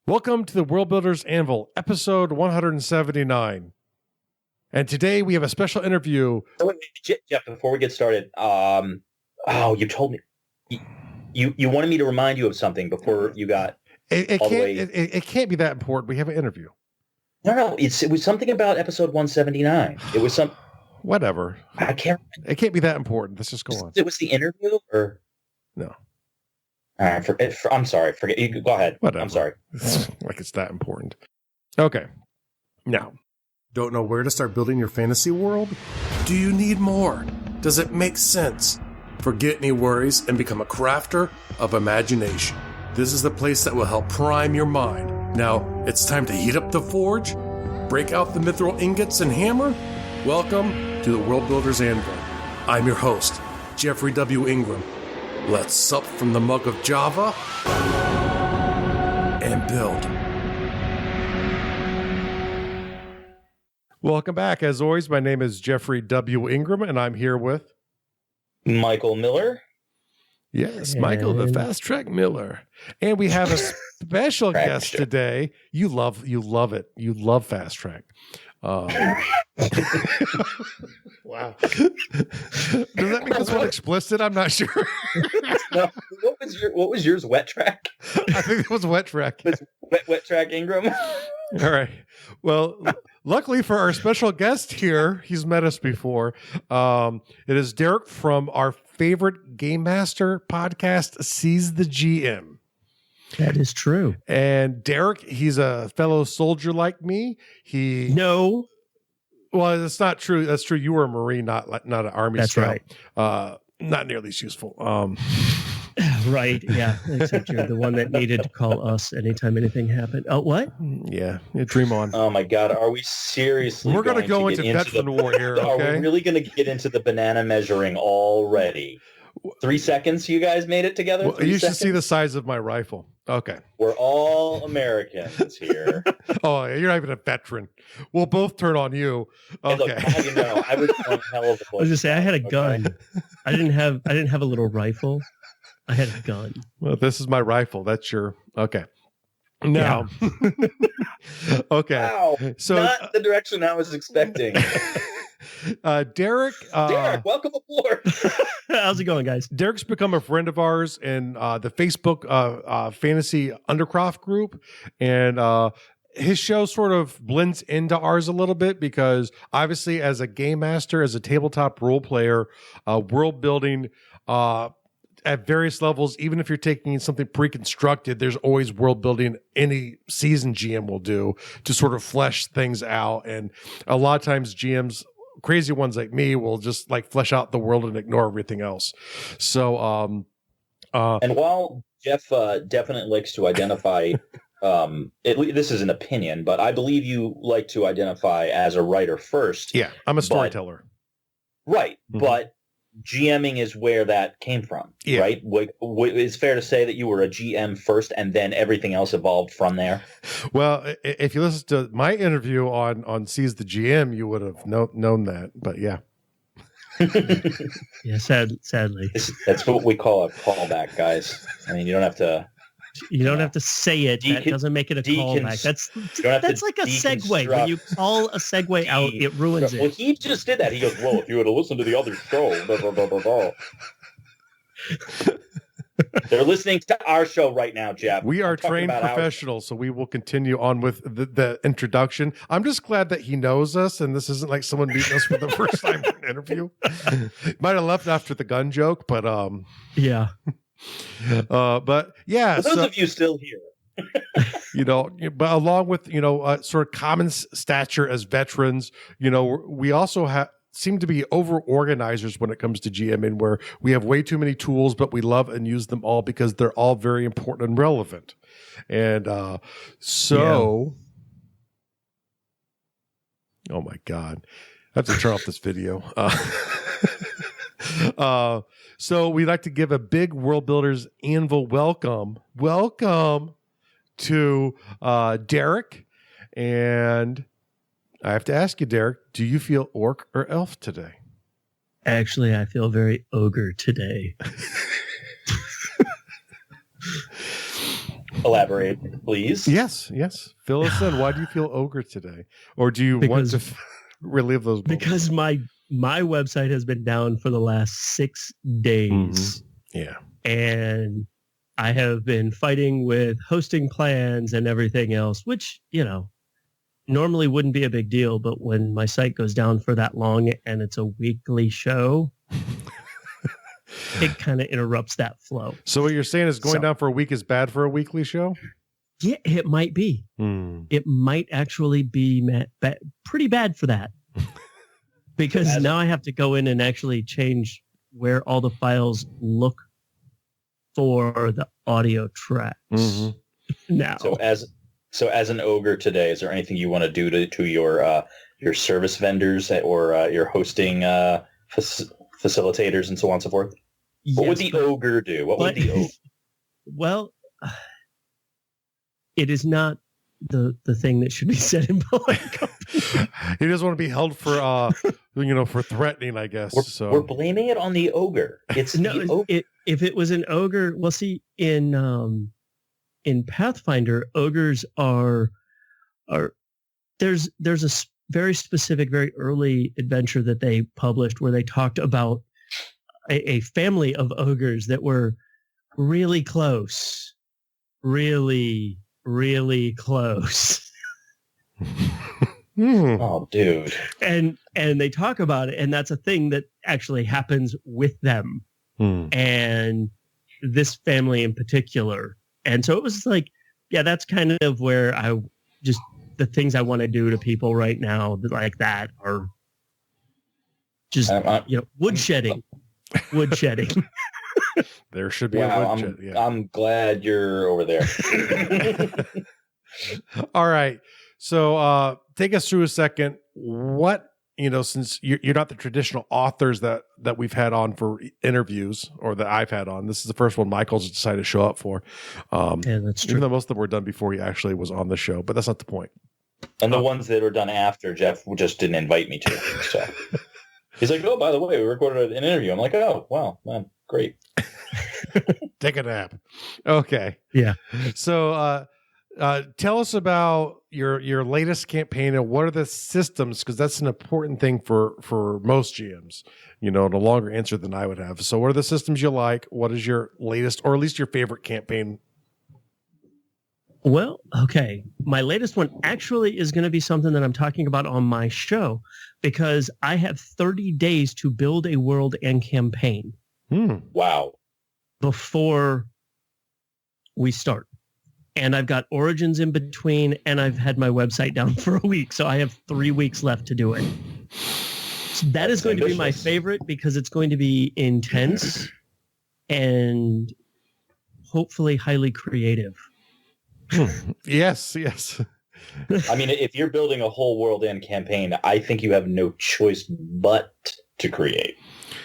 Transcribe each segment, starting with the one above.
Welcome to the Worldbuilder's Anvil, episode 179. And today we have a special interview. Oh, wait, Jeff, before we get started, you told me you wanted me to remind you of something before you got It can't be that important. We have an interview. No, it was something about episode 179. It was some whatever. I can't. It can't be that important. Let's just go on. It was the interview, or no? I'm sorry. Forget. You go ahead. Whatever. I'm sorry. Like it's that important. Okay. Now, don't know where to start building your fantasy world? Do you need more? Does it make sense? Forget any worries and become a crafter of imagination. This is the place that will help prime your mind. Now, it's time to heat up the forge, break out the mithril ingots and hammer. Welcome to the Worldbuilder's Anvil. I'm your host, Jeffrey W. Ingram. Let's sup from the mug of Java and build. Welcome back. As always, my name is Jeffrey W. Ingram, and I'm here with Michael Miller. Yes, Michael, the Fast Track Miller. And we have a special guest today. You love it. You love Fast Track. Wow. Does that make this one explicit? I'm not sure. No, what was yours? Wet Track? I think it was Wet Track. Wet Track Ingram. All right. Well, luckily for our special guest here, he's met us before. It is Derek from our favorite Game Master podcast, Seize the GM. That is true. And Derek, he's a fellow soldier like me. No. Well, that's not true. That's true. You were a Marine, not an Army That's scout. Right. Not nearly as useful. Right. Yeah. Except you're the one that needed to call us anytime anything happened. Oh, what? Yeah. Dream on. Oh my God. Are we seriously? We're going to go into veteran war here. Okay? Are we really going to get into the banana measuring already? 3 seconds. You guys made it together. Well, you should see the size of my rifle. Okay. We're all Americans here. Oh, you're not even a veteran. We'll both turn on you. Okay. Hey, look, I was on hell of a I was just say I had a gun. I didn't have a little rifle. I had a gun. Well, this is my rifle. That's your okay. Now, yeah. Okay. Wow. So not the direction I was expecting. Derek, welcome aboard. How's it going, guys? Derek's become a friend of ours in the Facebook Fantasy Undercroft group, and his show sort of blends into ours a little bit because obviously as a game master, as a tabletop role player, world building at various levels, even if you're taking something pre-constructed, there's always world building any seasoned GM will do to sort of flesh things out. And a lot of times GMs, crazy ones like me, will just like flesh out the world and ignore everything else. So, and while Jeff definitely likes to identify, this is an opinion, but I believe you like to identify as a writer first. Yeah, I'm a storyteller. Right, mm-hmm. But GMing is where that came from, yeah. Right? It's fair to say that you were a GM first and then everything else evolved from there? Well, if you listen to my interview on Seize the GM, you would have known that, but yeah. Yeah, sadly. That's what we call a callback, guys. I mean, you don't have to... You don't have to say it. That doesn't make it a callback. That's like a segue. When you call a segue out, it ruins it. Well, he just did that. He goes, well, if you were to listen to the other show, blah, blah, blah, blah, blah. They're listening to our show right now, Jeff. We are trained professionals, so we will continue on with the introduction. I'm just glad that he knows us, and this isn't like someone meeting us for the first time in an interview. Might have left after the gun joke, but yeah. But yeah, for those of you still here, but along with sort of common stature as veterans, we also seem to be over organizers when it comes to GMing, where we have way too many tools, but we love and use them all because they're all very important and relevant. And oh my God, I have to turn off this video. So we'd like to give a big World Builders Anvil welcome to Derek. And I have to ask you, Derek, do you feel orc or elf today? Actually, I feel very ogre today. elaborate, please? Yes. Fill us in. Why do you feel ogre today? Or do you want to relive those moments? Because my website has been down for the last 6 days. Mm-hmm. Yeah. And I have been fighting with hosting plans and everything else, which, normally wouldn't be a big deal. But when my site goes down for that long and it's a weekly show, it kind of interrupts that flow. So what you're saying is going down for a week is bad for a weekly show? Yeah, it might be. It might actually be pretty bad for that. Because now I have to go in and actually change where all the files look for the audio tracks. Mm-hmm. Now, so as an ogre today, is there anything you want to do to your service vendors or your hosting facilitators and so on and so forth? Yes, what would the ogre do? What would the ogre? Well, it is not the thing that should be said in public. He doesn't want to be held for for threatening, I guess. We're blaming it on the ogre. It's the ogre. If it was an ogre, well, see, in Pathfinder, ogres are there's a very specific, very early adventure that they published where they talked about a family of ogres that were really close, really, really close. Oh, dude. And they talk about it, and that's a thing that actually happens with them. And this family in particular. And so it was like, yeah, that's kind of where the things I want to do to people right now like that are just, woodshedding. Woodshedding. There should be a woodshed. Yeah. I'm glad you're over there. All right. So take us through a second. What, since you're not the traditional authors that we've had on for interviews or that I've had on, this is the first one Michael's decided to show up for. Yeah, that's true. Even though most of them were done before he actually was on the show, but that's not the point. And the ones that were done after, Jeff just didn't invite me to. So he's like, oh, by the way, we recorded an interview. I'm like, oh, wow, man, great. Take a nap. Okay. Yeah. So tell us about your latest campaign and what are the systems, because that's an important thing for most GMs, and a longer answer than I would have. So what are the systems you like? What is your latest, or at least your favorite campaign? Well, okay. My latest one actually is going to be something that I'm talking about on my show because I have 30 days to build a world and campaign. Wow. Before we start. And I've got origins in between, and I've had my website down for a week. So I have 3 weeks left to do it. So that is going to be my favorite because it's going to be intense and hopefully highly creative. Yes. I mean, if you're building a whole world end campaign, I think you have no choice but to create.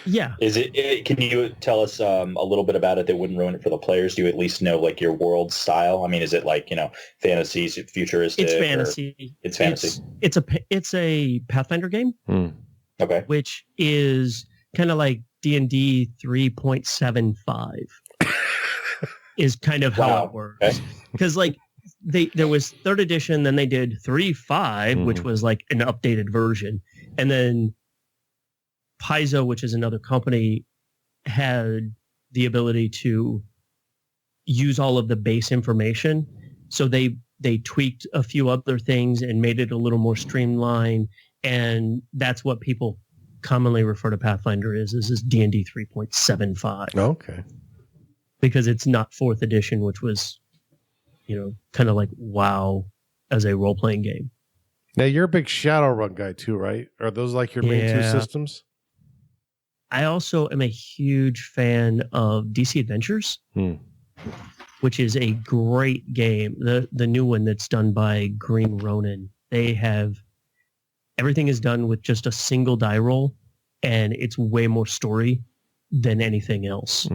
Yeah. Is it? Can you tell us a little bit about it that wouldn't ruin it for the players? Do you at least know like your world style? I mean, is it like fantasy, futuristic? It's fantasy. It's fantasy. It's a Pathfinder game. Okay. Which is kind of like D&D 3.75. is kind of how it works. Because there was 3rd edition, then they did 3.5, which was like an updated version, and then Paizo, which is another company, had the ability to use all of the base information. So they tweaked a few other things and made it a little more streamlined. And that's what people commonly refer to Pathfinder as. This is D&D 3.75. Okay. Because it's not 4th edition, which was, kind of like WoW as a role-playing game. Now, you're a big Shadowrun guy too, right? Are those like your main two systems? I also am a huge fan of DC Adventures, which is a great game. The new one that's done by Green Ronin. They have everything is done with just a single die roll, and it's way more story than anything else.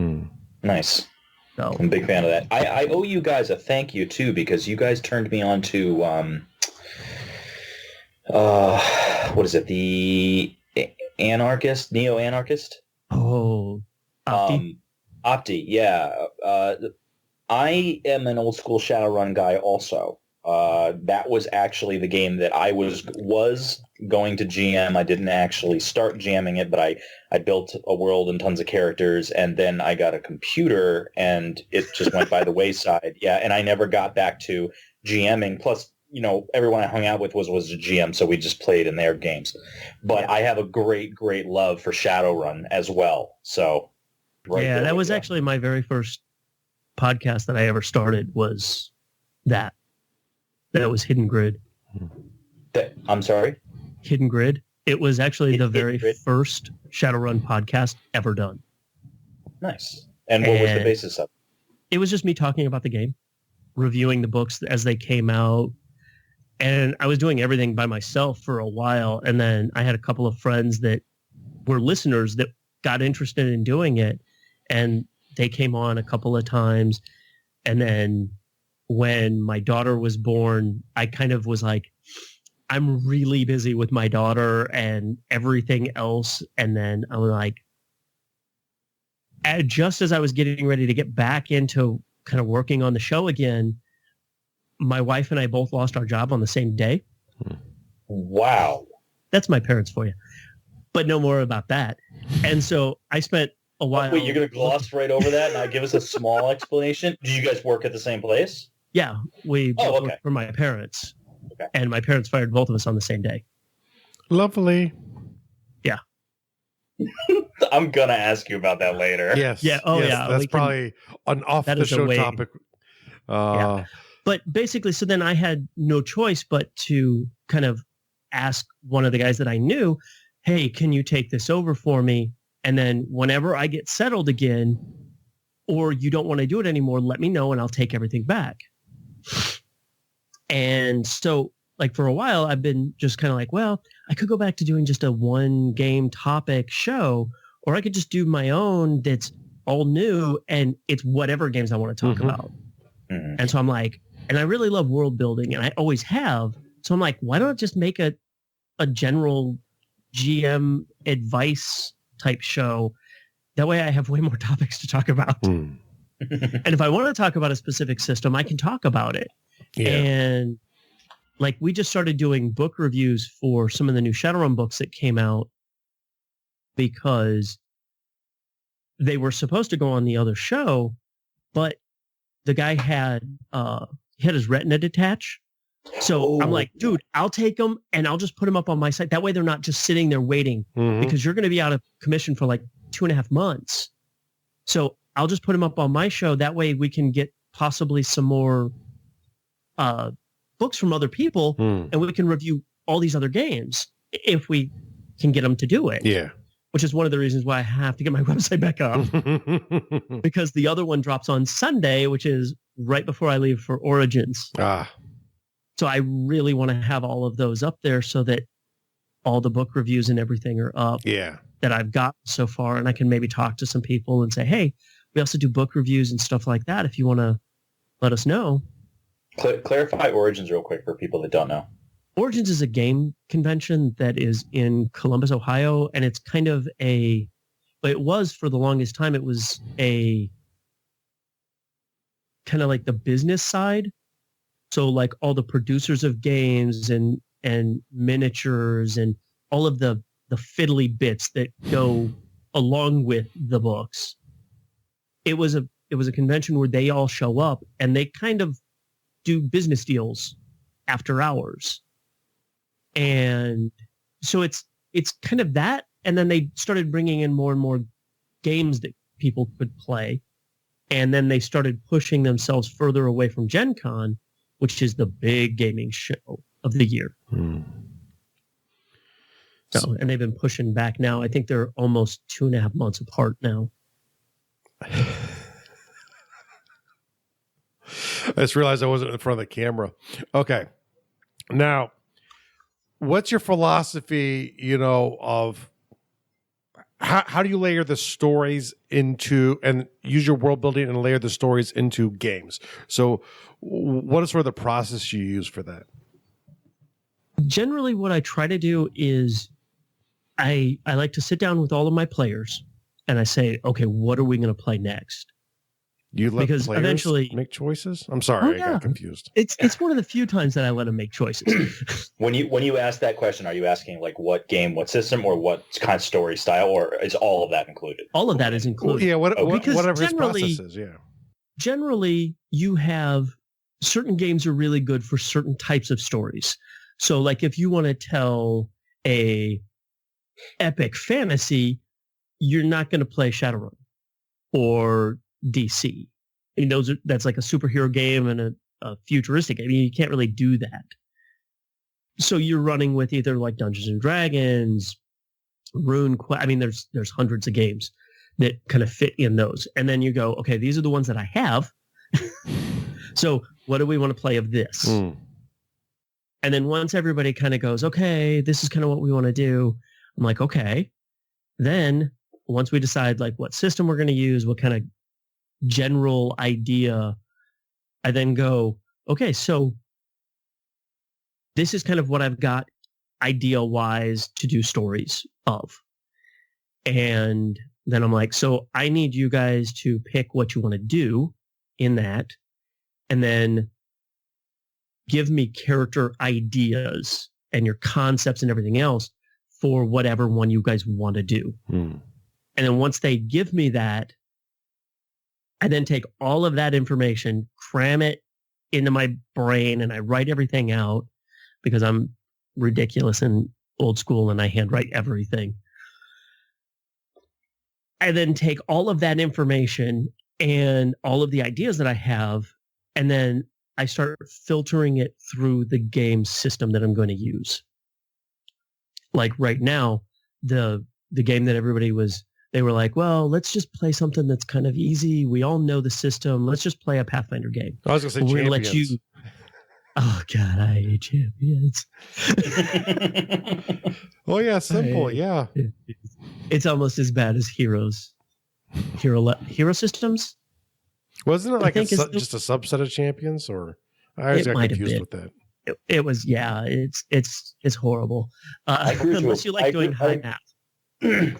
Nice. So, I'm a big fan of that. I owe you guys a thank you too, because you guys turned me on to what is it? The neo-anarchist? Oh, Opti, yeah. I am an old school Shadowrun guy also. That was actually the game that I was going to GM. I didn't actually start GMing it, but I built a world and tons of characters, and then I got a computer, and it just went by the wayside. Yeah, and I never got back to GMing. Plus, everyone I hung out with was a GM, so we just played in their games. But I have a great, great love for Shadowrun as well. So, that was actually my very first podcast that I ever started was that. That was Hidden Grid. I'm sorry? Hidden Grid. It was actually the very first Shadowrun podcast ever done. Nice. And what was the basis of it? It was just me talking about the game, reviewing the books as they came out. And I was doing everything by myself for a while. And then I had a couple of friends that were listeners that got interested in doing it. And they came on a couple of times. And then when my daughter was born, I kind of was like, I'm really busy with my daughter and everything else. And then I was like, just as I was getting ready to get back into kind of working on the show again, my wife and I both lost our job on the same day. Wow. That's my parents for you. But no more about that. And so I spent a while. Wait, you're going to gloss right over that and not give us a small explanation? Do you guys work at the same place? Yeah, we worked for my parents. Okay. And my parents fired both of us on the same day. Lovely. Yeah. I'm going to ask you about that later. Yes. Yeah. Oh, yes, yeah. That's probably an off-the-show topic. Yeah. But basically, so then I had no choice but to kind of ask one of the guys that I knew, hey, can you take this over for me? And then whenever I get settled again, or you don't want to do it anymore, let me know and I'll take everything back. And so like for a while, I've been just kind of like, well, I could go back to doing just a one game topic show, or I could just do my own that's all new and it's whatever games I want to talk about. Mm-hmm. And so I'm like, and I really love world building and I always have. So I'm like, why don't I just make a general GM advice type show? That way I have way more topics to talk about. And if I want to talk about a specific system, I can talk about it. Yeah. And like we just started doing book reviews for some of the new Shadowrun books that came out because they were supposed to go on the other show, but the guy had his retina detach. So I'm like, dude, I'll take them and I'll just put them up on my site. That way they're not just sitting there waiting because you're going to be out of commission for like 2.5 months. So I'll just put them up on my show. That way we can get possibly some more books from other people and we can review all these other games if we can get them to do it. Yeah. Which is one of the reasons why I have to get my website back up because the other one drops on Sunday, which is right before I leave for Origins. So I really want to have all of those up there so that all the book reviews and everything are up that I've got so far. And I can maybe talk to some people and say, hey, we also do book reviews and stuff like that. If you want to let us know. Clarify Origins real quick for people that don't know. Origins is a game convention that is in Columbus, Ohio. And it's kind of it was for the longest time, it was a kind of like the business side. So like all the producers of games and miniatures and all of the fiddly bits that go along with the books. It was a convention where they all show up and they kind of do business deals after hours. And so it's kind of that. And then they started bringing in more and more games that people could play. And then they started pushing themselves further away from Gen Con, which is the big gaming show of the year. So, and they've been pushing back now. I think they're almost 2.5 months apart now. I just realized I wasn't in front of the camera. Okay. Now, what's your philosophy, of how do you layer the stories into and use your world building and layer the stories into games? So what is sort of the process you use for that? Generally, what I try to do is I like to sit down with all of my players and I say, okay, what are we going to play next? You let because players eventually make choices? I'm sorry, I got confused. It's one of the few times that I let them make choices. When you ask that question, are you asking like what game, what system, or what kind of story style, or is all of that included? All of that is included. Yeah, whatever his process is, yeah. Generally, you have certain games are really good for certain types of stories. So like if you want to tell a epic fantasy, you're not going to play Shadowrun or DC. I mean, that's like a superhero game and a futuristic. I mean, you can't really do that. So you're running with either like Dungeons and Dragons, I mean, there's hundreds of games that kind of fit in those. And then you go, okay, these are the ones that I have. So what do we want to play of this? And then once everybody kind of goes, okay, this is kind of what we want to do. I'm like, okay. Then once we decide like what system we're going to use, what kind of general idea, I then go, okay, so this is kind of what I've got idea-wise to do stories of. And then I'm like, so I need you guys to pick what you want to do in that, and then give me character ideas and your concepts and everything else for whatever one you guys want to do. And then once they give me that, I then take all of that information, cram it into my brain, and I write everything out because I'm ridiculous and old school and I handwrite everything. I then take all of that information and all of the ideas that I have, and then I start filtering it through the game system that I'm going to use. Like right now, the game that they were like, well, let's just play something that's kind of easy. We all know the system. Let's just play a Pathfinder game. I was going to say Champions. We're going to let you... Oh, God, I hate Champions. Oh, yeah, simple, yeah. It's almost as bad as Heroes. Hero Systems? Wasn't it like just a subset of Champions? Or I always got confused with that. It was, yeah, it's horrible. Unless you like doing high math.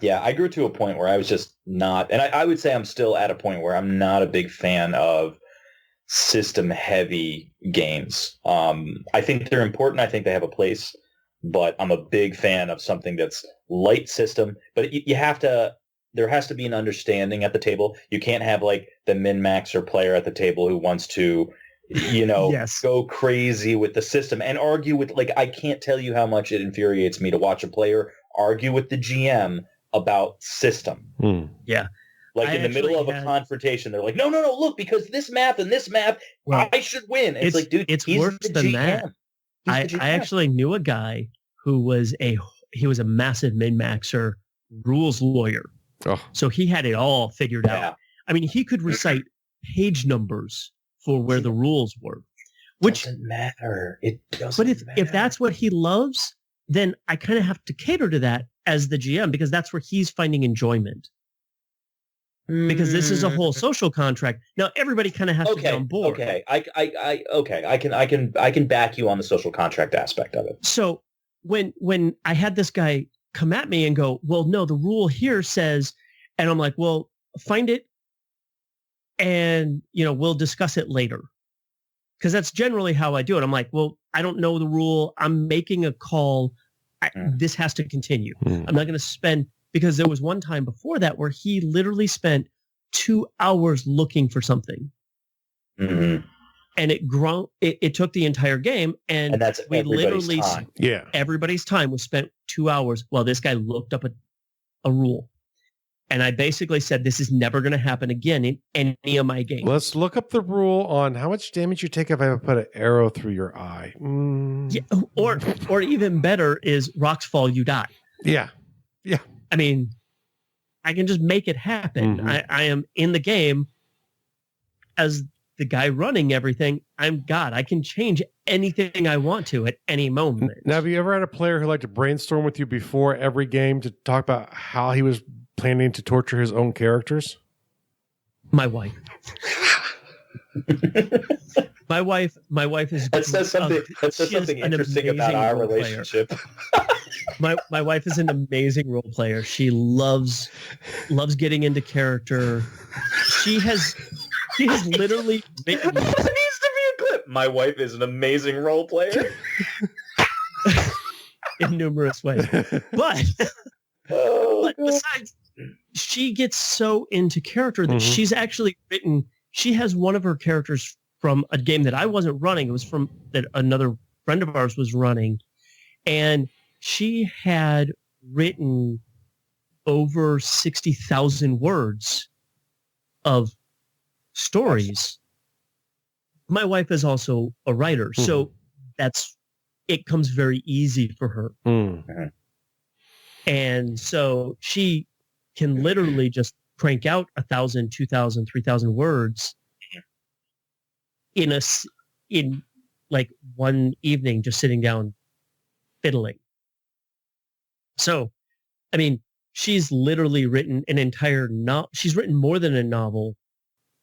Yeah, I grew to a point where I was just not, and I would say I'm still at a point where I'm not a big fan of system-heavy games. I think they're important. I think they have a place, but I'm a big fan of something that's light system. But there has to be an understanding at the table. You can't have like the min-maxer player at the table who wants to, yes, go crazy with the system and argue with, like, I can't tell you how much it infuriates me to watch a player argue with the GM about system. Yeah. Like in the middle of a confrontation, they're like, no, look, because this map and this map, I should win. And it's like, dude, it's worse than that. I actually knew a guy who was a massive min-maxer rules lawyer. Oh. So he had it all figured out. I mean, he could recite page numbers for where the rules were. Which doesn't matter. It doesn't matter. But if that's what he loves, then I kind of have to cater to that as the GM, because that's where he's finding enjoyment. Because this is a whole social contract. Now everybody kind of has to get on board. Okay, I can back you on the social contract aspect of it. So when I had this guy come at me and go, well, no, the rule here says, and I'm like, well, find it, and we'll discuss it later. Because that's generally how I do it. I'm like, well, I don't know the rule. I'm making a call. This has to continue. I'm not going to spend, because there was one time before that where he literally spent 2 hours looking for something. And it took the entire game. And that's we literally, time. Yeah. Everybody's time was spent 2 hours while this guy looked up a rule. And I basically said, this is never going to happen again in any of my games. Let's look up the rule on how much damage you take if I put an arrow through your eye. Yeah, or even better is rocks fall, you die. Yeah. Yeah. I mean, I can just make it happen. I am in the game as the guy running everything. I'm God. I can change anything I want to at any moment. Now, have you ever had a player who liked to brainstorm with you before every game to talk about how he was planning to torture his own characters? My wife. My wife is. That says something interesting about our relationship. My wife is an amazing role player. She loves getting into character. She has She has literally written. There needs to be a clip. My wife is an amazing role player. In numerous ways. But, but besides, she gets so into character that she's actually written, she has one of her characters from a game that I wasn't running. It was from that another friend of ours was running. And she had written over 60,000 words of stories. My wife is also a writer, so it comes very easy for her. And so she can literally just crank out 1,000, 2,000, 3,000 words in like one evening, just sitting down fiddling. So, I mean, she's literally written an entire she's written more than a novel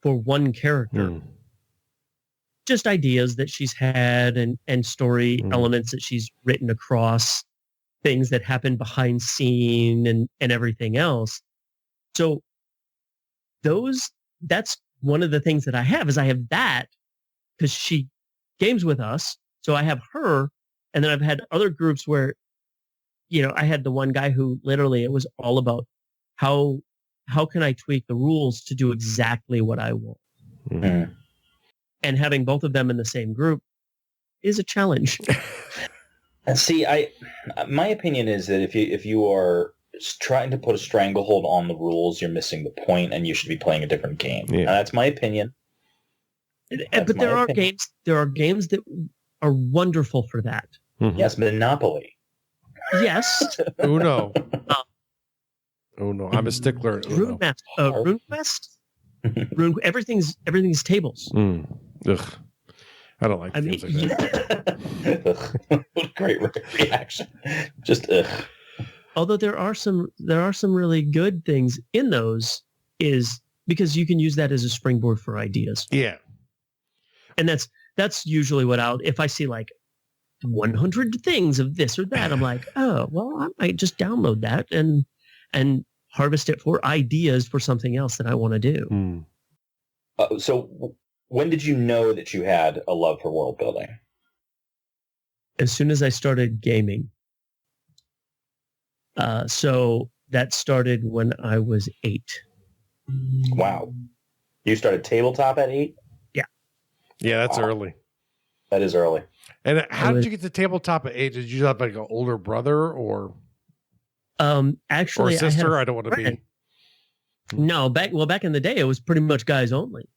for one character. Just ideas that she's had and story elements that she's written across, things that happen behind scene and everything else. So that's one of the things that I have that because she games with us. So I have her, and then I've had other groups where, I had the one guy who literally it was all about how can I tweak the rules to do exactly what I want. And having both of them in the same group is a challenge. And see, my opinion is that if you are trying to put a stranglehold on the rules, you're missing the point, and you should be playing a different game. Yeah. That's my opinion. But there are games that are wonderful for that. Yes, Monopoly. Yes. Uno. Uno. I'm a stickler. Rune Quest. Everything's tables. Ugh. I don't like games like that. What a great reaction. Just ugh. Although there are some really good things in those, is because you can use that as a springboard for ideas. Yeah. And that's usually if I see like 100 things of this or that, I'm like, oh, well, I might just download that and harvest it for ideas for something else that I want to do. So when did you know that you had a love for world building? As soon as I started gaming. So that started when I was 8. Wow. You started tabletop at 8? Yeah. Yeah, that's early. That is early. And how did you get to tabletop at 8? Did you have like an older brother or actually or a sister? I don't want to be. No, back in the day, it was pretty much guys only.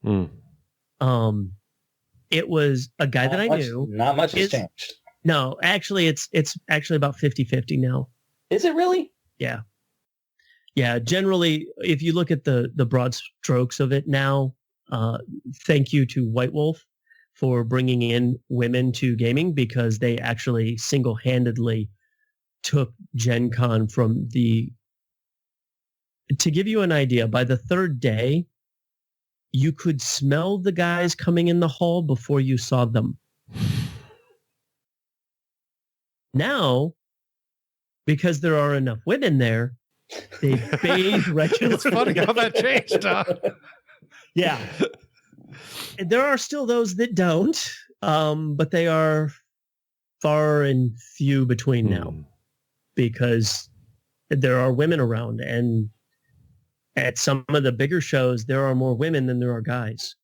It was a guy that I knew. Not much has changed. No, actually, it's actually about 50-50 now. Is it really? Yeah. Yeah. Generally, if you look at the broad strokes of it now, thank you to White Wolf for bringing in women to gaming, because they actually single-handedly took Gen Con from to give you an idea, by the third day, you could smell the guys coming in the hall before you saw them. Now, because there are enough women there, they bathe regularly. It's funny how that changed. Yeah. There are still those that don't, but they are far and few between now, because there are women around, and at some of the bigger shows, there are more women than there are guys.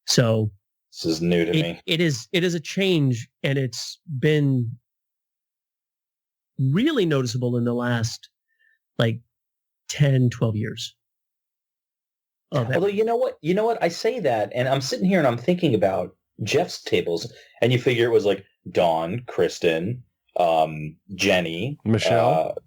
So this is new to me. It is a change, and it's been really noticeable in the last like 10, 12 years. Although, you know what? I say that, and I'm sitting here and I'm thinking about Jeff's tables, and you figure it was like Dawn, Kristen, Jenny, Michelle.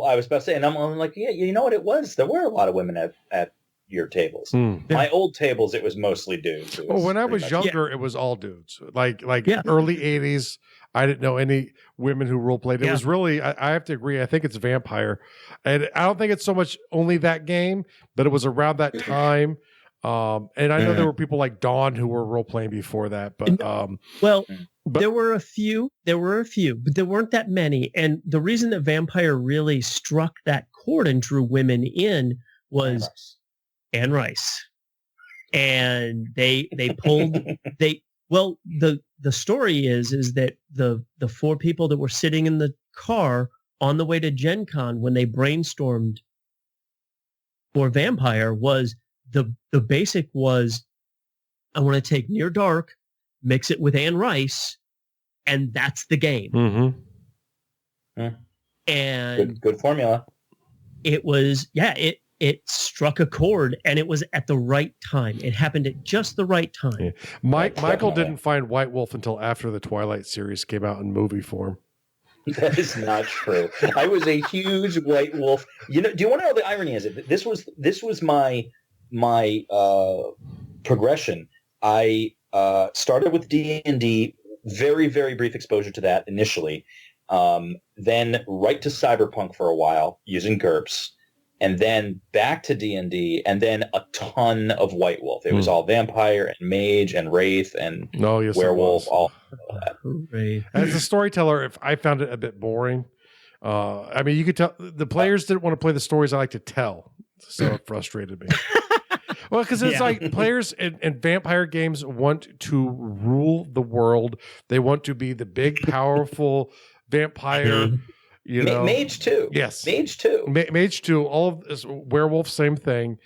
I was about to say, and I'm like, yeah, you know what it was? There were a lot of women at your tables. My old tables, it was mostly dudes. When I was younger, it was all dudes. Like early 80s, I didn't know any women who role played. It was really, I have to agree, I think it's Vampire. And I don't think it's so much only that game, but it was around that time. And I know there were people like Dawn who were role playing before that, but there were a few, but there weren't that many. And the reason that Vampire really struck that chord and drew women in was Anne Rice. and they pulled the story is that the 4 people that were sitting in the car on the way to Gen Con when they brainstormed for Vampire was the basic was, I want to take Near Dark, mix it with Anne Rice, and that's the game. Mm-hmm. And good formula. It was, it struck a chord, and it was at the right time. It happened at just the right time. Yeah. Michael didn't find White Wolf until after the Twilight series came out in movie form. That is not true. I was a huge White Wolf. Do you want to know the irony is it? This was my progression. I started with D&D, very, very brief exposure to that initially. Then right to Cyberpunk for a while using GURPS, and then back to D&D, and then a ton of White Wolf. It was all vampire and mage and wraith and werewolf, all of that. As a storyteller, if I found it a bit boring, I mean, you could tell the players didn't want to play the stories I like to tell, so it frustrated me. Well, because it's like players in vampire games want to rule the world. They want to be the big, powerful vampire. Mage too. Yes. Mage too. Mage too. All of this, werewolf, same thing.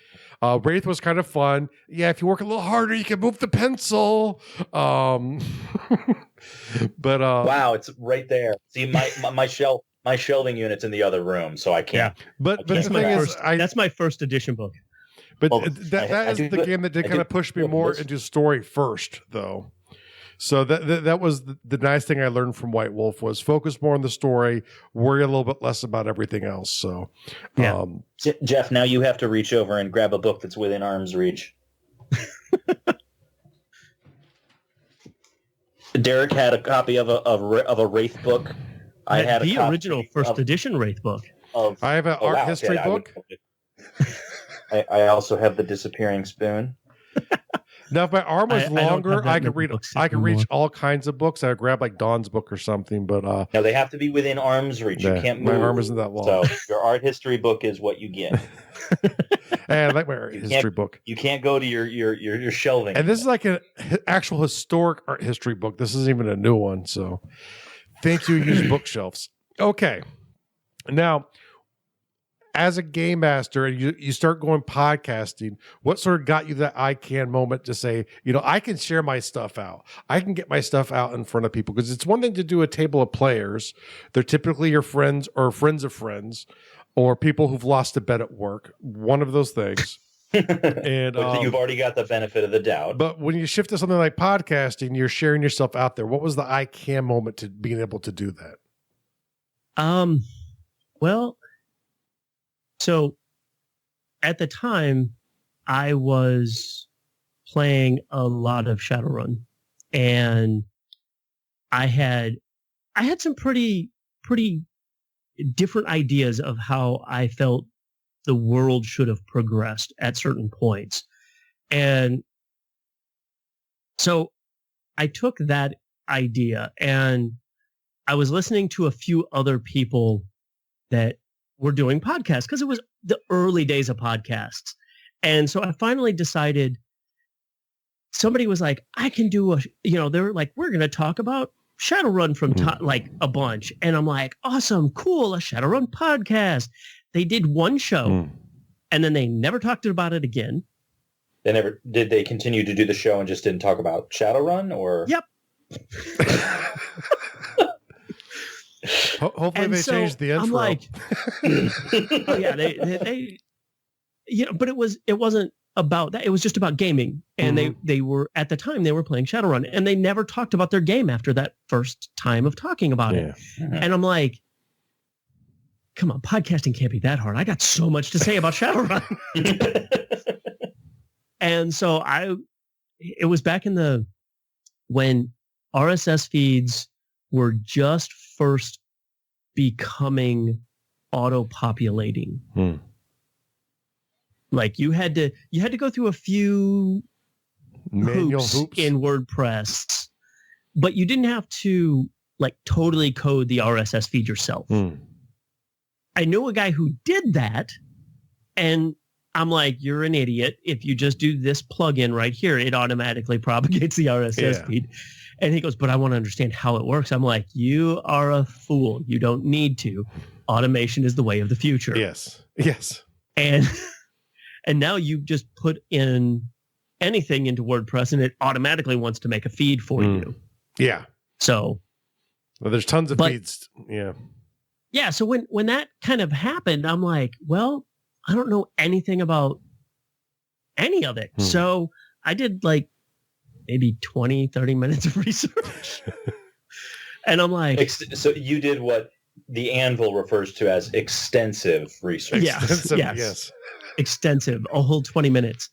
Wraith was kind of fun. Yeah, if you work a little harder, you can move the pencil. But wow, it's right there. See, my shelving unit's in the other room, so I can't. Yeah, but the thing is, that's my first edition book. But that is the game that did kind of push me more into story first, though. So that was the nice thing I learned from White Wolf was focus more on the story, worry a little bit less about everything else. So, Jeff, now you have to reach over and grab a book that's within arm's reach. Derek had a copy of a Wraith book. I had the original first edition Wraith book. I have an art history book. I also have the Disappearing Spoon. Now, if my arm was longer, I could read. I could reach all kinds of books. I would grab like Dawn's book or something. But no, they have to be within arm's reach. You can't move. My arm isn't that long. So your art history book is what you get. Hey, I like my art history book. You can't go to your shelving. And this is like an actual historic art history book. This isn't even a new one. So, thank you. Use bookshelves. Okay, now. As a game master and you start going podcasting, what sort of got you that I can moment to say, I can share my stuff out. I can get my stuff out in front of people because it's one thing to do a table of players. They're typically your friends or friends of friends or people who've lost a bet at work. One of those things. And you've already got the benefit of the doubt. But when you shift to something like podcasting, you're sharing yourself out there. What was the I can moment to being able to do that? Well, so at the time, I was playing a lot of Shadowrun, and I had some pretty different ideas of how I felt the world should have progressed at certain points. And so I took that idea and I was listening to a few other people that were doing podcasts because it was the early days of podcasts. And so I finally decided, somebody was like, I can do they were like, we're going to talk about Shadowrun from like a bunch. And I'm like, awesome, cool, a Shadowrun podcast. They did one show and then they never talked about it again. Did they continue to do the show and just didn't talk about Shadowrun or? Yep. Hopefully they changed the intro. I'm like, oh yeah, they but it wasn't about that. It was just about gaming. And they were, at the time, they were playing Shadowrun. And they never talked about their game after that first time of talking about it. And I'm like, come on, podcasting can't be that hard. I got so much to say about Shadowrun. And so it was back in when RSS feeds were just first becoming auto-populating. Like you had to go through a few hoops in WordPress, but you didn't have to like totally code the RSS feed yourself. I knew a guy who did that, and I'm like, you're an idiot. If you just do this plugin right here, it automatically propagates the RSS feed. And he goes, but I want to understand how it works. I'm like, you are a fool. You don't need to. Automation is the way of the future. Yes. And now you just put in anything into WordPress and it automatically wants to make a feed for you. Yeah. So. Well, there's tons of feeds. Yeah. Yeah. So when that kind of happened, I'm like, well, I don't know anything about any of it. So I did like maybe 20, 30 minutes of research. And I'm like... So you did what the Anvil refers to as extensive research. Yes. Extensive, a whole 20 minutes.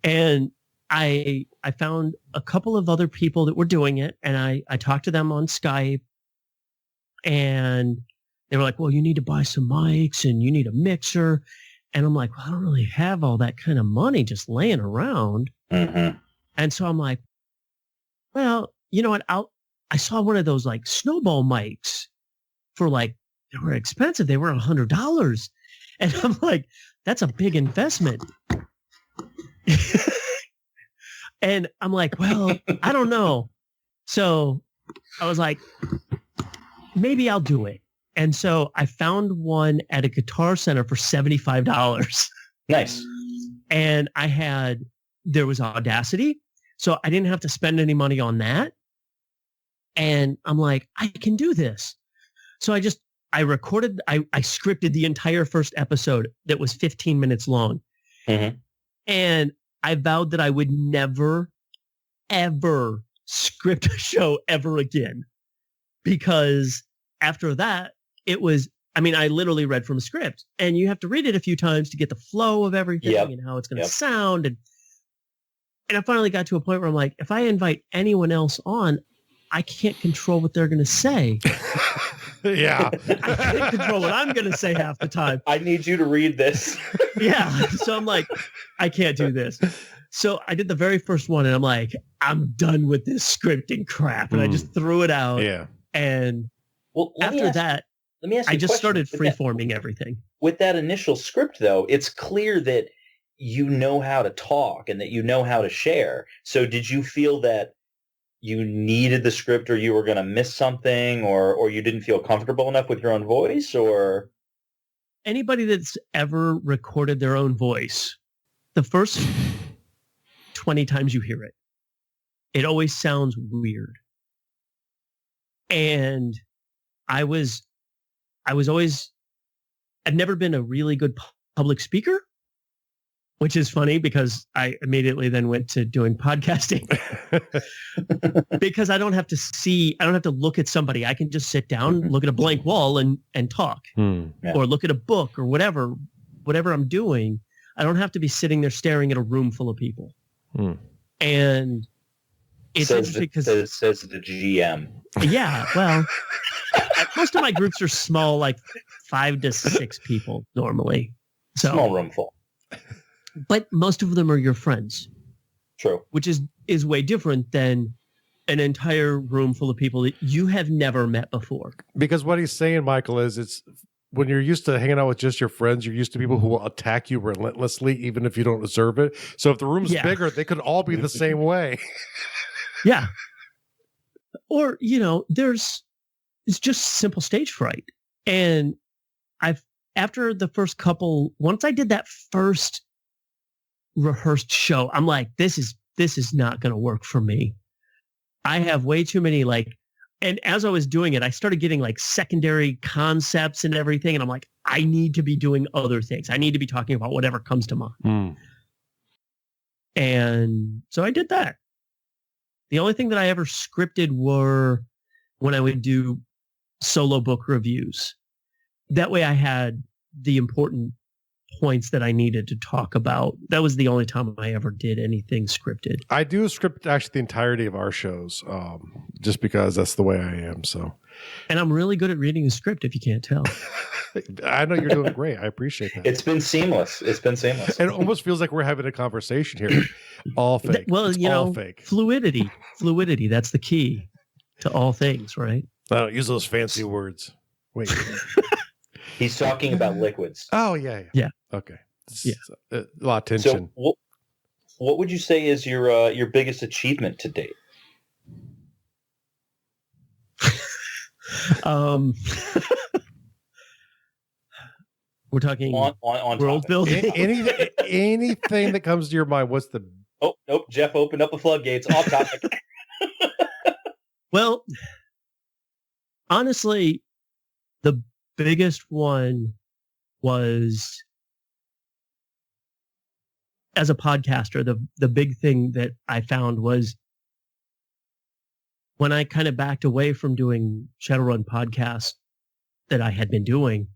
And I found a couple of other people that were doing it, and I talked to them on Skype, and they were like, well, you need to buy some mics, and you need a mixer. And I'm like, well, I don't really have all that kind of money just laying around. Mm-hmm. And so I'm like, well, you know what? I saw one of those like snowball mics for like, they were expensive. They were $100. And I'm like, that's a big investment. And I'm like, well, I don't know. So I was like, maybe I'll do it. And so I found one at a Guitar Center for $75. Nice. And there was Audacity. So I didn't have to spend any money on that. And I'm like, I can do this. So I scripted the entire first episode that was 15 minutes long. Mm-hmm. And I vowed that I would never, ever script a show ever again. Because after that, I literally read from a script, and you have to read it a few times to get the flow of everything and how it's going to sound. And I finally got to a point where I'm like, if I invite anyone else on, I can't control what they're going to say. Yeah. I can't control what I'm going to say half the time. I need you to read this. Yeah. So I'm like, I can't do this. So I did the very first one, and I'm like, I'm done with this scripting crap. And I just threw it out. Yeah. And after that, I just started freeforming everything. With that initial script, though, it's clear that you know how to talk and that you know how to share. So did you feel that you needed the script, or you were going to miss something, or you didn't feel comfortable enough with your own voice? Or anybody that's ever recorded their own voice, the first 20 times you hear it, it always sounds weird. And I've never been a really good public speaker, which is funny because I immediately then went to doing podcasting because I don't have to look at somebody. I can just sit down, look at a blank wall and talk or look at a book or whatever I'm doing. I don't have to be sitting there staring at a room full of people. And it's interesting because it says the GM. Yeah. Well, most of my groups are small, like 5 to 6 people normally. So small room full. But most of them are your friends. True. Which is way different than an entire room full of people that you have never met before. Because what he's saying, Michael, is it's when you're used to hanging out with just your friends, you're used to people who will attack you relentlessly, even if you don't deserve it. So if the room's bigger, they could all be the same way. Yeah. Or, it's just simple stage fright. And after the first couple, once I did that first rehearsed show, I'm like, this is not going to work for me. I have way too many and as I was doing it, I started getting secondary concepts and everything. And I'm like, I need to be doing other things. I need to be talking about whatever comes to mind. And so I did that. The only thing that I ever scripted were when I would do solo book reviews. That way I had the important points that I needed to talk about. That was the only time I ever did anything scripted. I do script actually the entirety of our shows, just because that's the way I am. So, and I'm really good at reading the script, if you can't tell. I know you're doing great. I appreciate that. It's been seamless. It almost feels like we're having a conversation here. All fake. All fake. Fluidity. That's the key to all things, right? I don't use those fancy words. Wait. He's talking about liquids. Oh, yeah. Yeah. Okay. a lot of tension. So what would you say is your biggest achievement to date? We're talking on world building. Anything that comes to your mind. What's the? Oh, nope. Jeff opened up the floodgates. Off topic. Well, honestly, the biggest one was, as a podcaster, the big thing that I found was when I kind of backed away from doing Shadowrun podcasts that I had been doing,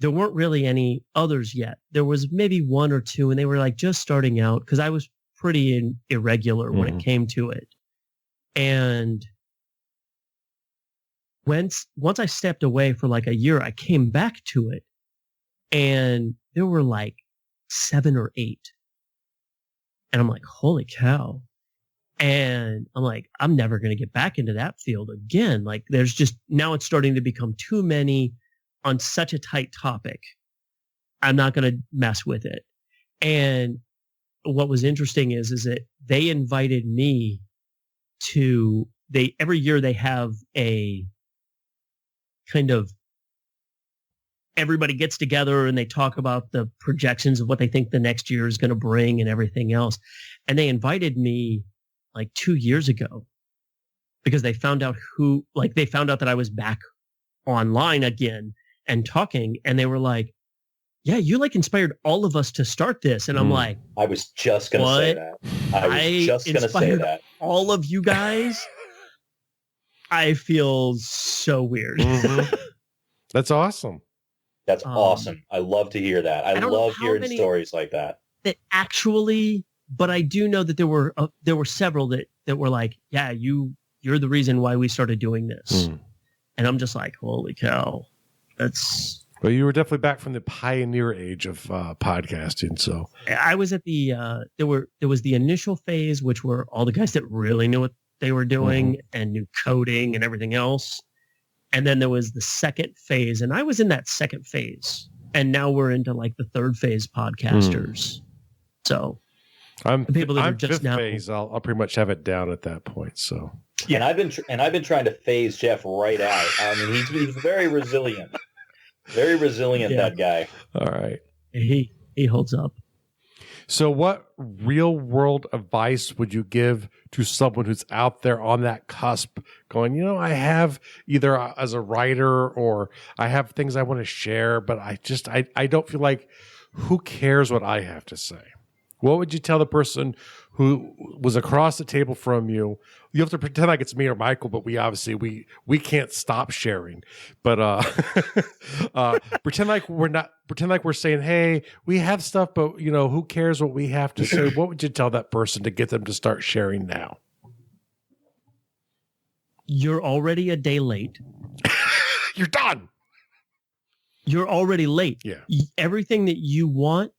there weren't really any others yet. There was maybe one or two, and they were like just starting out because I was pretty irregular when it came to it. And once I stepped away for like a year, I came back to it, and there were like 7 or 8. And I'm like, holy cow. And I'm like, I'm never going to get back into that field again. Like now it's starting to become too many on such a tight topic. I'm not going to mess with it. And what was interesting is that they invited me to, every year they have a kind of, everybody gets together and they talk about the projections of what they think the next year is going to bring and everything else. And they invited me like 2 years ago because they found out that I was back online again and talking. And they were like, yeah, you like inspired all of us to start this. And I'm like, I was just going to say that. I was just going to say that. All of you guys, I feel so weird. That's awesome. That's awesome. I love to hear that. I love hearing stories like that. That actually, but I do know that there were several that were like, yeah, you're the reason why we started doing this. And I'm just like, holy cow. Well, you were definitely back from the pioneer age of podcasting. So I was at there was the initial phase, which were all the guys that really knew what they were doing and knew coding and everything else. And then there was the second phase, and I was in that second phase. And now we're into like the third phase podcasters. So I'm people that are just fifth now phase. I'll pretty much have it down at that point. So yeah, and I've been trying to phase Jeff right out. I mean, he's very resilient, that guy. All right, he holds up. So what real world advice would you give to someone who's out there on that cusp going, I have either as a writer or I have things I want to share, but I don't feel like, who cares what I have to say? What would you tell the person who was across the table from you? You have to pretend like it's me or Michael, but we obviously we can't stop sharing. But pretend like we're saying, hey, we have stuff, but who cares what we have to say? What would you tell that person to get them to start sharing now? You're already a day late. You're done. You're already late. Yeah. Everything that you want,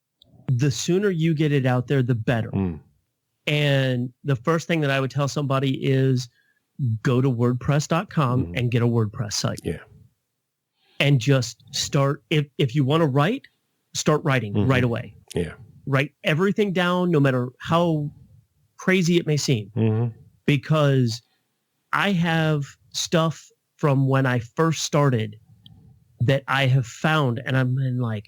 the sooner you get it out there, the better. And the first thing that I would tell somebody is go to WordPress.com and get a WordPress site. Yeah. And just start. If you want to write, start writing right away. Yeah. Write everything down, no matter how crazy it may seem. Because I have stuff from when I first started that I have found, and I'm like,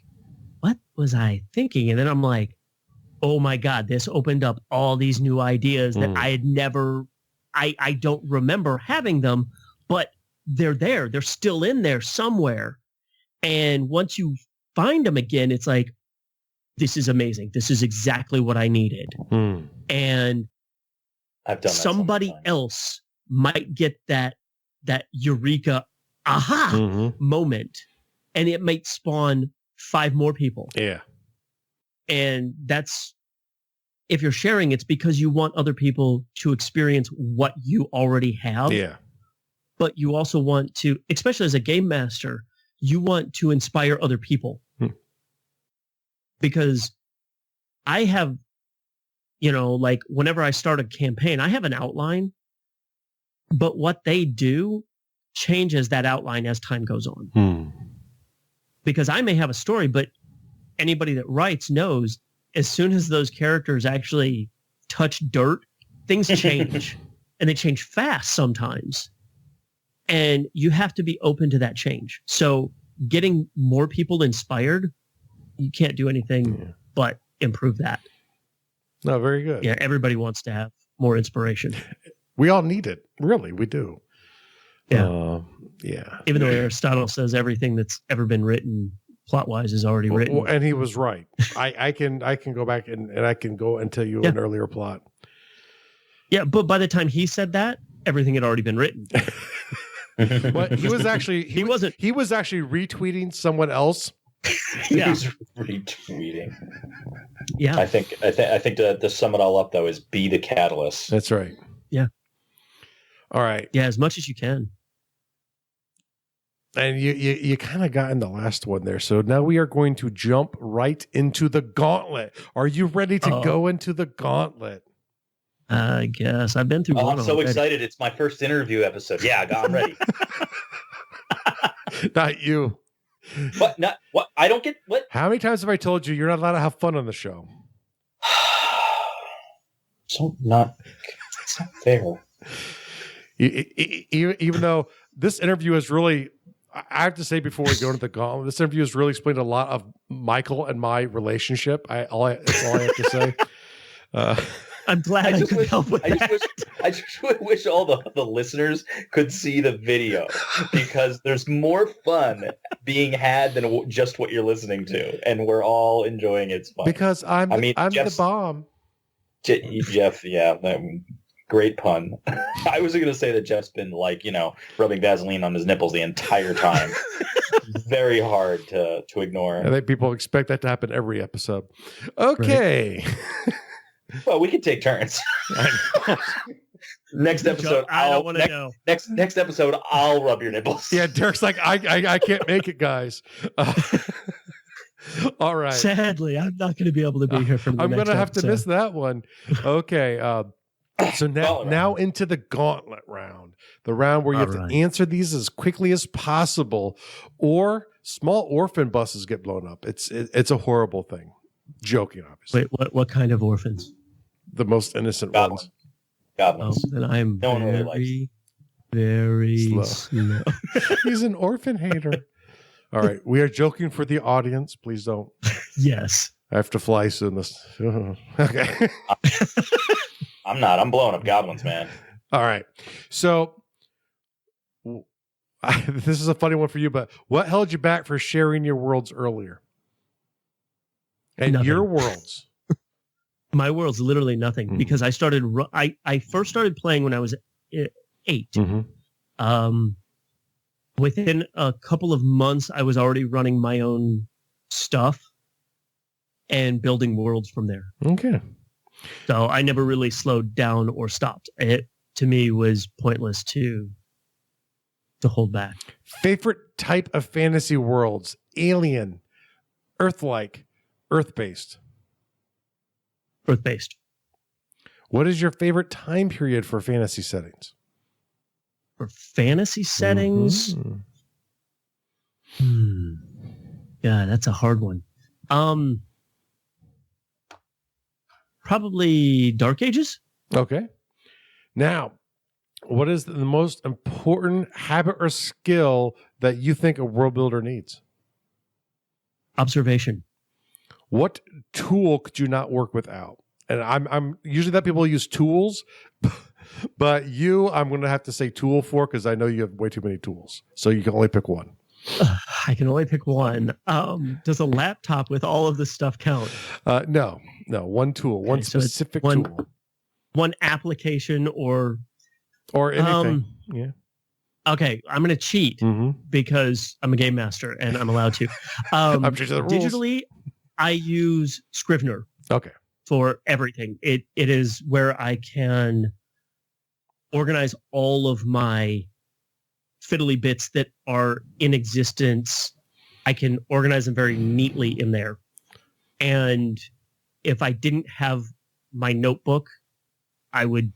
what was I thinking? And then I'm like, oh my God, this opened up all these new ideas that I had never, I don't remember having them, but they're there. They're still in there somewhere. And once you find them again, it's like, this is amazing. This is exactly what I needed. And I've done that somebody else might get that eureka aha moment, and it might spawn 5 more people. Yeah. And that's, if you're sharing, it's because you want other people to experience what you already have. Yeah. But you also want to, especially as a game master, you want to inspire other people. Because I have, like whenever I start a campaign, I have an outline, but what they do changes that outline as time goes on. Because I may have a story, but anybody that writes knows, as soon as those characters actually touch dirt, things change. And they change fast sometimes. And you have to be open to that change. So getting more people inspired, you can't do anything but improve that. No, very good. Yeah, everybody wants to have more inspiration. We all need it. Really, we do. Yeah. Yeah. Even though Aristotle says everything that's ever been written plot-wise is already written. Well, and he was right. I can go back and I can go and tell you an earlier plot. Yeah, but by the time he said that, everything had already been written. But he was actually he was actually retweeting someone else. Yeah. He's retweeting. Yeah. I think to sum it all up though is be the catalyst. That's right. Yeah. All right. Yeah, as much as you can. And you kind of got in the last one there. So now we are going to jump right into the Gauntlet. Are you ready to go into the Gauntlet? I guess I've been through one. I'm so excited. It's my first interview episode. Yeah, I'm ready. Not you. What? Not what? I don't get what? How many times have I told you you're not allowed to have fun on the show? It's not fair. Even though this interview is really, I have to say before we go into the Gauntlet, this interview has really explained a lot of Michael and my relationship. That's all I have to say. I'm glad I could help with that. I just wish all the listeners could see the video, because there's more fun being had than just what you're listening to, and we're all enjoying its fun. Because I'm the bomb. Jeff, yeah, great pun. I was going to say that Jeff's been rubbing Vaseline on his nipples the entire time. Very hard to ignore. I think people expect that to happen every episode. Okay. Right. Well, we can take turns. Next episode, I don't want to know. Next episode, I'll rub your nipples. Yeah, Derek's like, I can't make it, guys. All right. Sadly, I'm not going to be able to be here for the I'm next going to have episode. to miss that one. Okay. So now into the Gauntlet round, the round where you have to answer these as quickly as possible, or small orphan buses get blown up. It's a horrible thing. Joking, obviously. Wait, what kind of orphans? The most innocent ones. Goblins. Then I'm No one really very slow. He's an orphan hater. All right, we are joking for the audience. Please don't. Yes. I have to fly soon. Okay. I'm not. I'm blowing up goblins, man. All right. So this is a funny one for you, but what held you back for sharing your worlds earlier? And nothing. Your worlds. My world's literally nothing, because I started. I first started playing when I was 8. Mm-hmm. Within a couple of months, I was already running my own stuff and building worlds from there. Okay. So I never really slowed down or stopped. It, to me, was pointless to hold back. Favorite type of fantasy worlds? Alien, earthlike, earth-based. Earth-based. What is your favorite time period for fantasy settings? For fantasy settings? Yeah, that's a hard one. Probably Dark Ages. Okay. Now, what is the most important habit or skill that you think a world builder needs? Observation. What tool could you not work without? And I'm usually that people use tools, but I'm going to have to say tool for, because I know you have way too many tools. So you can only pick one. I can only pick one. Does a laptop with all of this stuff count? No, one tool, one specific tool. One application or anything. Yeah. Okay, I'm going to cheat because I'm a game master and I'm allowed to. I'm sure the rules. Digitally, I use Scrivener. Okay. For everything. It is where I can organize all of my fiddly bits that are in existence. I can organize them very neatly in there. And if I didn't have my notebook, I would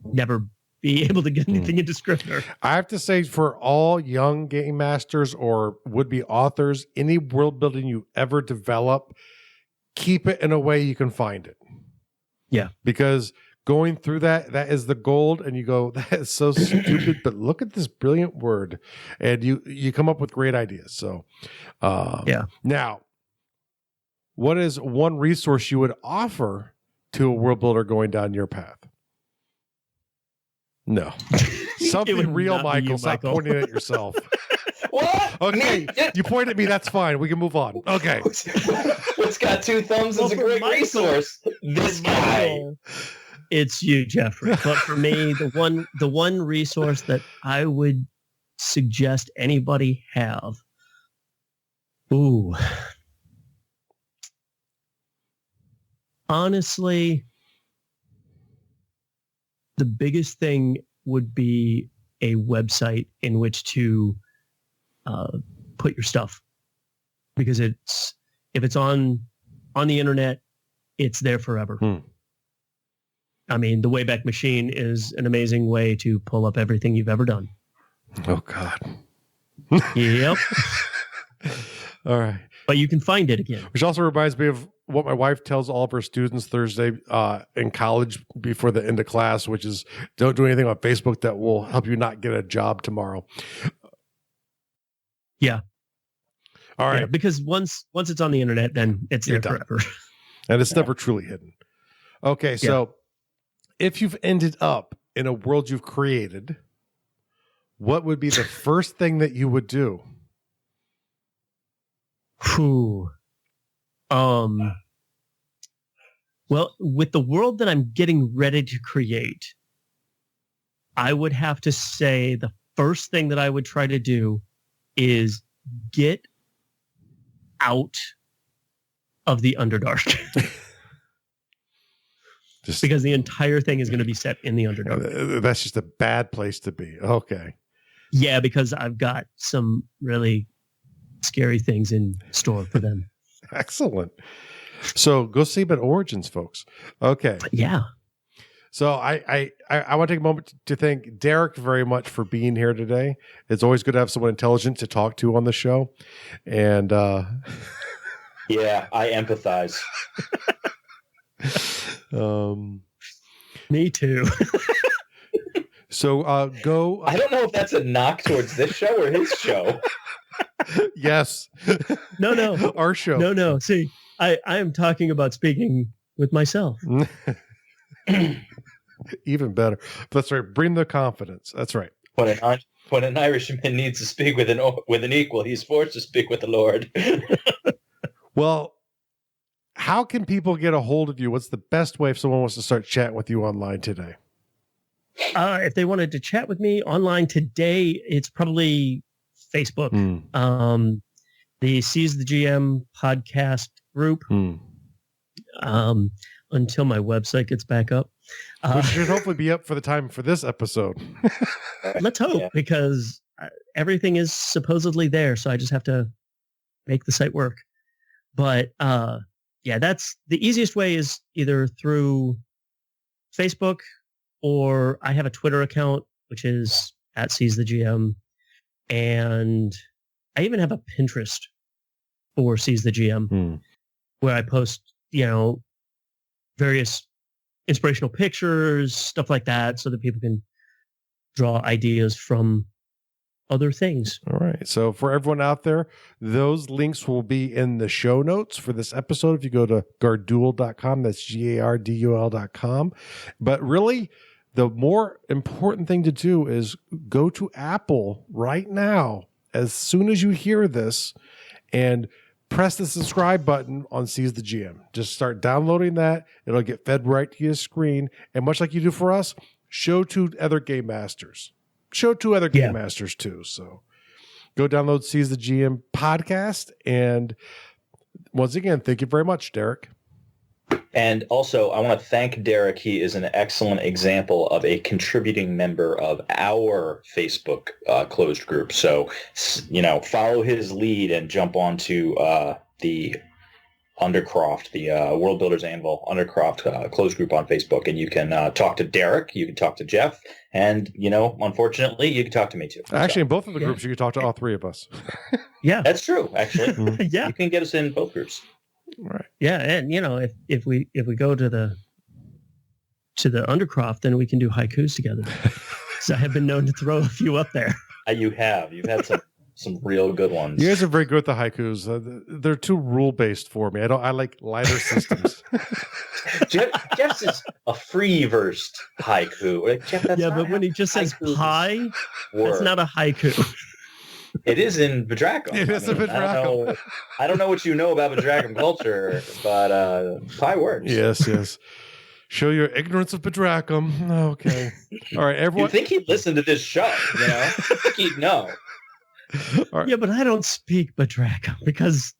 never be able to get anything into Scrivener. I have to say, for all young game masters or would-be authors, any world building you ever develop, keep it in a way you can find it. Yeah. Because going through that is the gold, and you go, that is so stupid, but look at this brilliant word. And you come up with great ideas. So, Now, what is one resource you would offer to a world builder going down your path? No. Something real, Michael. Stop pointing at yourself. What? Okay, you point at me. That's fine. We can move on. Okay. What's got two thumbs is a great resource. This guy. It's you, Jeffrey. But for me, the one resource that I would suggest anybody have. Ooh. Honestly, the biggest thing would be a website in which to put your stuff, because if it's on the internet, it's there forever. I mean, the Wayback Machine is an amazing way to pull up everything you've ever done. Oh, God. Yep. All right. But you can find it again. Which also reminds me of what my wife tells all of her students Thursday in college before the end of class, which is don't do anything on Facebook that will help you not get a job tomorrow. Yeah. All right. Yeah, because once it's on the internet, then it's there forever. And it's never truly hidden. Okay, so if you've ended up in a world you've created, what would be the first thing that you would do? Whew. Well, with the world that I'm getting ready to create, I would have to say the first thing that I would try to do is get out of the Underdark. Because the entire thing is going to be set in the Underdark. That's just a bad place to be. Okay. Yeah, because I've got some really scary things in store for them. Excellent. So go see about Origins, folks. Okay. Yeah. So I want to take a moment to thank Derek very much for being here today. It's always good to have someone intelligent to talk to on the show. And yeah, I empathize. Me too. So go. I don't know if that's a knock towards this show or his show. Yes. No. Our show. No. See, I am talking about speaking with myself. Even better. That's right. Bring the confidence. That's right. When an Irishman needs to speak with an equal, he's forced to speak with the Lord. Well, how can people get a hold of you? What's the best way if someone wants to start chatting with you online today? If they wanted to chat with me online today, it's probably Facebook. The Seize the GM podcast group. Until my website gets back up. Which should hopefully be up for the time for this episode. Let's hope, because everything is supposedly there. So I just have to make the site work. But that's the easiest way, is either through Facebook, or I have a Twitter account, which is @SeizeTheGM. And I even have a Pinterest for Seize the GM, where I post, various inspirational pictures, stuff like that, so that people can draw ideas from other things. All right. So for everyone out there, those links will be in the show notes for this episode. If you go to gardul.com, that's GARDUL.com. But really, the more important thing to do is go to Apple right now, as soon as you hear this, and press the subscribe button on Seize the GM. Just start downloading that. It'll get fed right to your screen. And much like you do for us, show to other game masters. Show to other game masters too. So go download Seize the GM podcast. And once again, thank you very much, Derek. And also, I want to thank Derek. He is an excellent example of a contributing member of our Facebook closed group. So, follow his lead and jump onto the Undercroft, the World Builders Anvil Undercroft closed group on Facebook, and you can talk to Derek, you can talk to Jeff, and unfortunately, you can talk to me too. Actually, in both of the groups, you can talk to all three of us. Yeah, that's true. Actually, yeah, you can get us in both groups. Right. Yeah, and if we go to the Undercroft, then we can do haikus together. So I have been known to throw a few up there. You've had some real good ones. You guys are very good with the haikus. They're too rule based for me. I like lighter systems. Jeff's is a free versed haiku. Jeff, but when he just says pie, that's not a haiku. It is in Bedracum. It is in Bedracum. I don't know what you know about Bedracum culture, but pie works. Yes. Show your ignorance of Bedracum. Okay. All right, everyone. You'd think he'd listen to this show, I think he'd know. Right. Yeah, but I don't speak Bedracum because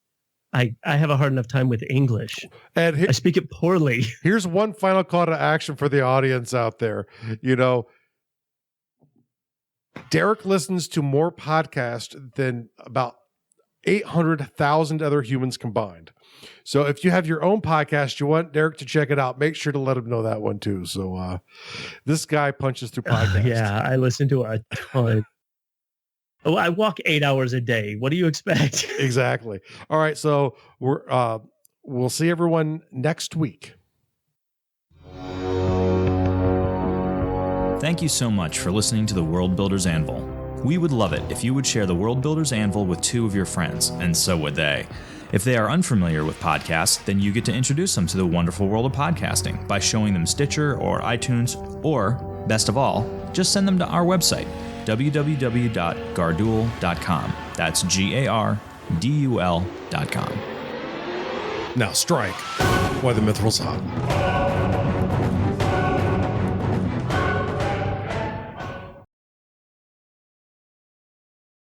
I have a hard enough time with English. And I speak it poorly. Here's one final call to action for the audience out there. Derek listens to more podcasts than about 800,000 other humans combined. So if you have your own podcast, you want Derek to check it out, make sure to let him know that one too. So this guy punches through podcasts. Yeah, I listen to a ton. Oh, I walk 8 hours a day. What do you expect? Exactly. All right, so we'll see everyone next week. Thank you so much for listening to the World Builders Anvil. We would love it if you would share the World Builders Anvil with 2 of your friends, and so would they. If they are unfamiliar with podcasts, then you get to introduce them to the wonderful world of podcasting by showing them Stitcher or iTunes, or, best of all, just send them to our website, www.gardul.com. That's GARDUL.com. Now strike while the mithril's hot.